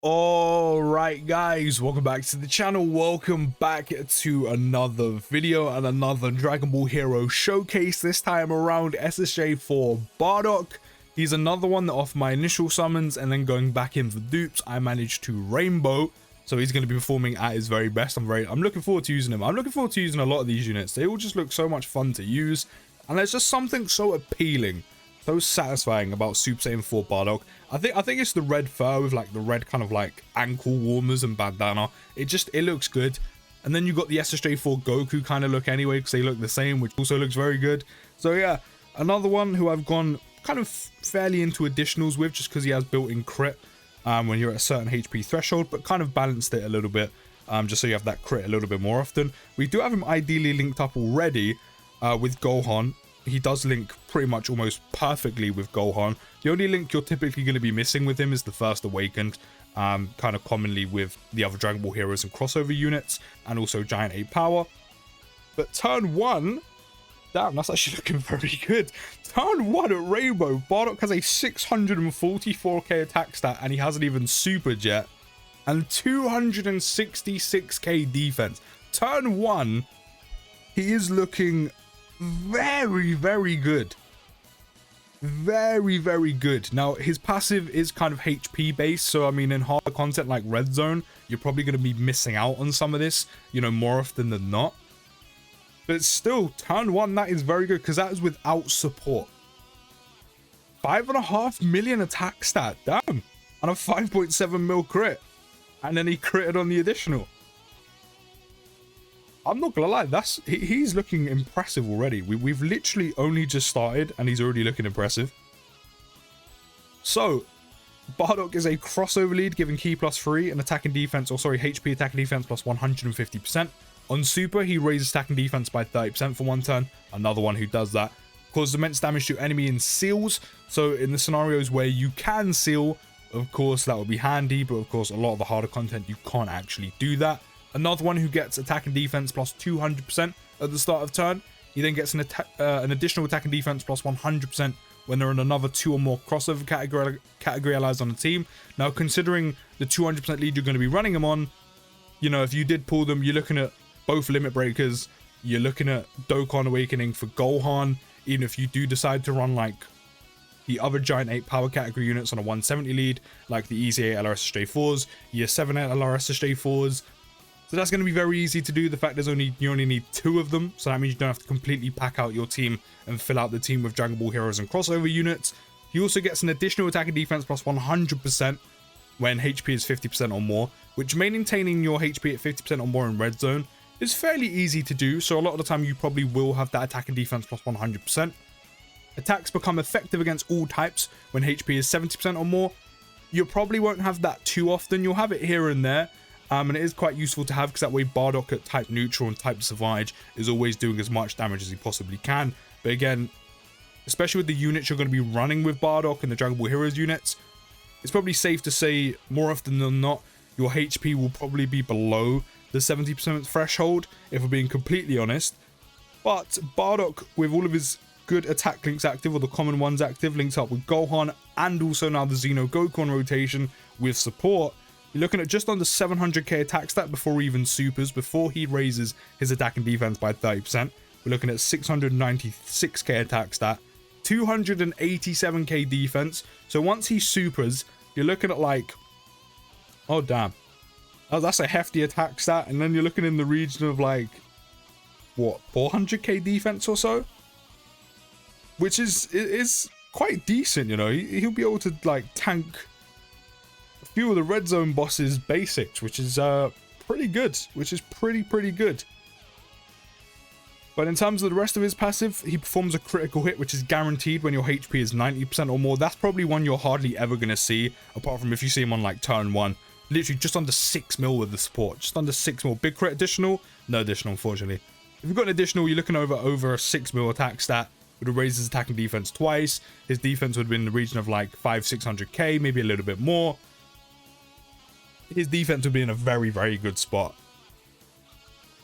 All right, guys, welcome back to the channel. Welcome back to another video and another Dragon Ball Hero showcase. This time around, SSJ4 Bardock. He's another one that off my initial summons and then going back in for dupes, I managed to rainbow. So he's going to be performing at his very best. I'm looking forward to using him. I'm looking forward to using a lot of these units. They all just look so much fun to use, and there's just something so appealing, so satisfying about Super Saiyan 4 Bardock. I think it's the red fur with like the red kind of like ankle warmers and bandana. It looks good. And then you got the SSJ4 Goku kind of look anyway, because they look the same, which also looks very good. So yeah, another one who I've gone kind of fairly into additionals with, just because he has built-in crit when you're at a certain HP threshold, but kind of balanced it a little bit, just so you have that crit a little bit more often. We do have him ideally linked up already with Gohan. He does link pretty much almost perfectly with Gohan. The only link you're typically going to be missing with him is the First Awakened, kind of commonly with the other Dragon Ball heroes and crossover units, and also Giant 8 Power. But turn 1, damn, that's actually looking very good. Turn 1 at Rainbow, Bardock has a 644k attack stat, and he hasn't even supered yet, and 266k defense. Turn 1, he is looking very good. Very good. Now his passive is kind of HP based, so I mean in harder content like Red Zone, you're probably going to be missing out on some of this, you know, more often than not. But still, turn 1, that is very good, because that is without support. 5.5 million attack stat, damn, and a 5.7 mil crit, and then he critted on the additional. I'm not gonna lie, he's looking impressive already. We've literally only just started and he's already looking impressive. So Bardock is a crossover lead, giving ki +3 and attack and defense, or sorry, HP attack and defense plus 150%. On super, he raises attack and defense by 30% for one turn. Another one who does that. Causes immense damage to enemy in seals. So in the scenarios where you can seal, of course that would be handy, but of course a lot of the harder content you can't actually do that. Another one who gets attack and defense plus 200% at the start of turn. He then gets an additional attack and defense plus 100% when there are another 2 or more crossover category allies on the team. Now, considering the 200% lead you're going to be running him on, you know, if you did pull them, you're looking at both limit breakers. You're looking at Dokkan Awakening for Gohan. Even if you do decide to run like the other Giant 8 Power category units on a 170 lead, like the Easy 8 LRSSJ4s, Year 7 8 LRSSJ4s. So that's going to be very easy to do. The fact is you only need 2 of them, so that means you don't have to completely pack out your team and fill out the team with Dragon Ball heroes and crossover units. He also gets an additional attack and defense plus 100% when HP is 50% or more, which maintaining your HP at 50% or more in Red Zone is fairly easy to do, so a lot of the time you probably will have that attack and defense plus 100%. Attacks become effective against all types when HP is 70% or more. You probably won't have that too often, you'll have it here and there. And it is quite useful to have, because that way Bardock at type neutral and type Savage is always doing as much damage as he possibly can. But again, especially with the units you're going to be running with Bardock and the Dragon Ball Heroes units, it's probably safe to say more often than not your HP will probably be below the 70% threshold, if we're being completely honest. But Bardock, with all of his good attack links active, or the common ones active, links up with Gohan, and also now the Xeno Goku on rotation with support, you're looking at just under 700k attack stat before he even supers, before he raises his attack and defense by 30%. We're looking at 696k attack stat, 287k defense. So once he supers, you're looking at like, oh damn, oh, that's a hefty attack stat. And then you're looking in the region of like, what, 400k defense or so, which is quite decent. You know, he'll be able to like tank few of the Red Zone bosses basics, which is pretty good, pretty good. But in terms of the rest of his passive, he performs a critical hit, which is guaranteed when your HP is 90% or more. That's probably one you're hardly ever going to see, apart from if you see him on like turn 1. Literally just under 6 mil with the support, just under 6 mil. Big crit additional? No additional, unfortunately. If you've got an additional, you're looking over a 6 mil attack stat. Would have raised his attack and defense twice. His defense would have been in the region of like 500-600k, maybe a little bit more. His defense would be in a very good spot.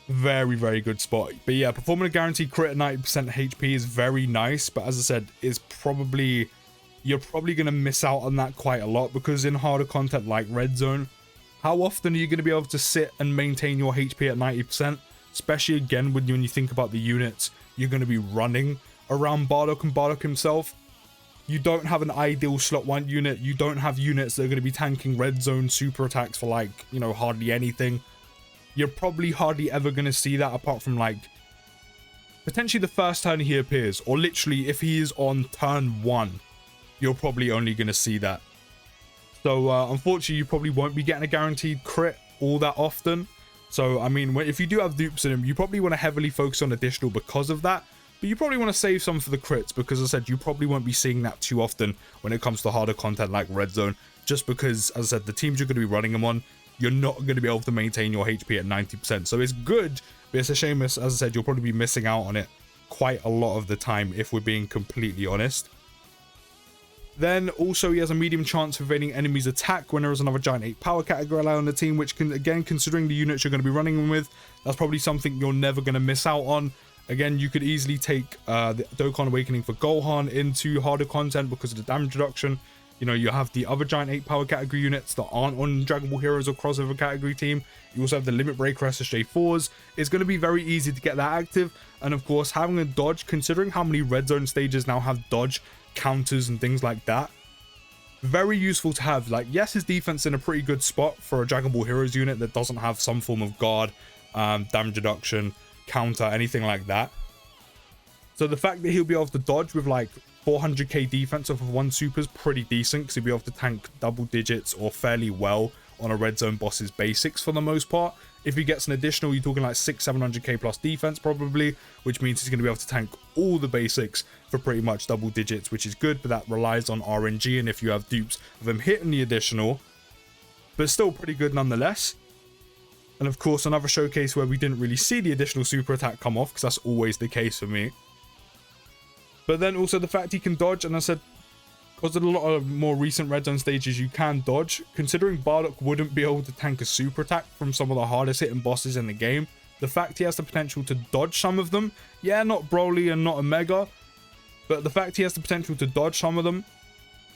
Very good spot. But yeah, performing a guaranteed crit at 90% HP is very nice, but as I said, is probably you're probably going to miss out on that quite a lot, because in harder content like Red Zone, how often are you going to be able to sit and maintain your HP at 90%? Especially again when you think about the units you're going to be running around Bardock and Bardock himself. You don't have an ideal slot 1 unit. You don't have units that are going to be tanking Red Zone super attacks for, like, you know, hardly anything. You're probably hardly ever going to see that, apart from, like, potentially the first turn he appears, or literally if he is on turn 1, you're probably only going to see that. So unfortunately, you probably won't be getting a guaranteed crit all that often. So I mean, if you do have dupes in him, you probably want to heavily focus on additional because of that. But you probably want to save some for the crits, because as I said, you probably won't be seeing that too often when it comes to harder content like Red Zone, just because, as I said, the teams you're going to be running him on, you're not going to be able to maintain your HP at 90%. So it's good, but it's a shame, as I said, you'll probably be missing out on it quite a lot of the time, if we're being completely honest. Then also he has a medium chance of evading enemies' attack when there is another giant 8 power category ally on the team, which can, again, considering the units you're going to be running him with, that's probably something you're never going to miss out on. Again, you could easily take the Dokkan Awakening for Gohan into harder content because of the damage reduction. You know, you have the other giant 8 power category units that aren't on Dragon Ball Heroes or crossover category team. You also have the Limit Breaker SSJ4s. It's going to be very easy to get that active. And of course, having a dodge, considering how many Red Zone stages now have dodge counters and things like that, very useful to have. Like, yes, his defense in a pretty good spot for a Dragon Ball Heroes unit that doesn't have some form of guard, damage reduction, counter, anything like that. So the fact that he'll be able to dodge with like 400k defense off of 1 super is pretty decent, because he'll be able to tank double digits or fairly well on a Red Zone boss's basics for the most part. If he gets an additional, you're talking like 700k plus defense probably, which means he's going to be able to tank all the basics for pretty much double digits, which is good, but that relies on RNG and if you have dupes of him hitting the additional, but still pretty good nonetheless. And of course, another showcase where we didn't really see the additional super attack come off, because that's always the case for me. But then also the fact he can dodge, and I said, because of a lot of more recent Red Zone stages, you can dodge. Considering Bardock wouldn't be able to tank a super attack from some of the hardest hitting bosses in the game, the fact he has the potential to dodge some of them, yeah, not Broly and not Omega, but the fact he has the potential to dodge some of them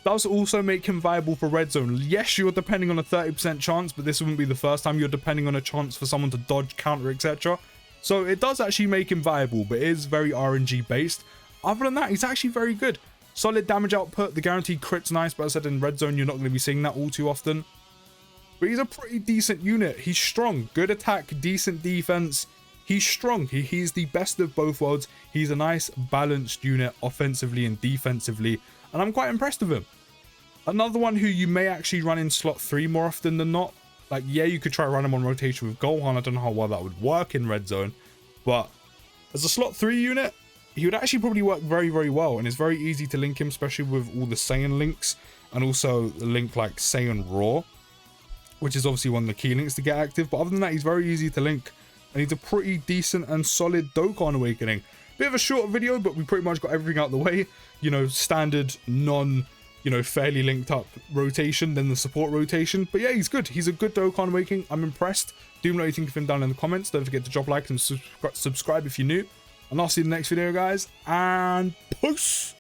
does also make him viable for Red Zone. Yes, you're depending on a 30% chance, but this wouldn't be the first time you're depending on a chance for someone to dodge, counter, etc. So it does actually make him viable, but it is very RNG based. Other than that, he's actually very good. Solid damage output, the guaranteed crit's nice, but as I said, in Red Zone, you're not going to be seeing that all too often. But he's a pretty decent unit. He's strong, good attack, decent defense. He's strong. He's the best of both worlds. He's a nice balanced unit offensively and defensively, and I'm quite impressed with him. Another one who you may actually run in slot 3 more often than not. Like, yeah, you could try run him on rotation with Gohan. I don't know how well that would work in Red Zone, but as a slot 3 unit, he would actually probably work very, very well, and it's very easy to link him, especially with all the Saiyan links, and also the link like Saiyan Raw, which is obviously one of the key links to get active. But other than that, he's very easy to link, and he's a pretty decent and solid Dokkan Awakening. Bit of a short video, but we pretty much got everything out of the way. You know, standard, fairly linked up rotation, then the support rotation. But yeah, he's good. He's a good Dokkan Awakening. I'm impressed. Do know what you think of him down in the comments. Don't forget to drop a like and subscribe if you're new. And I'll see you in the next video, guys. And peace!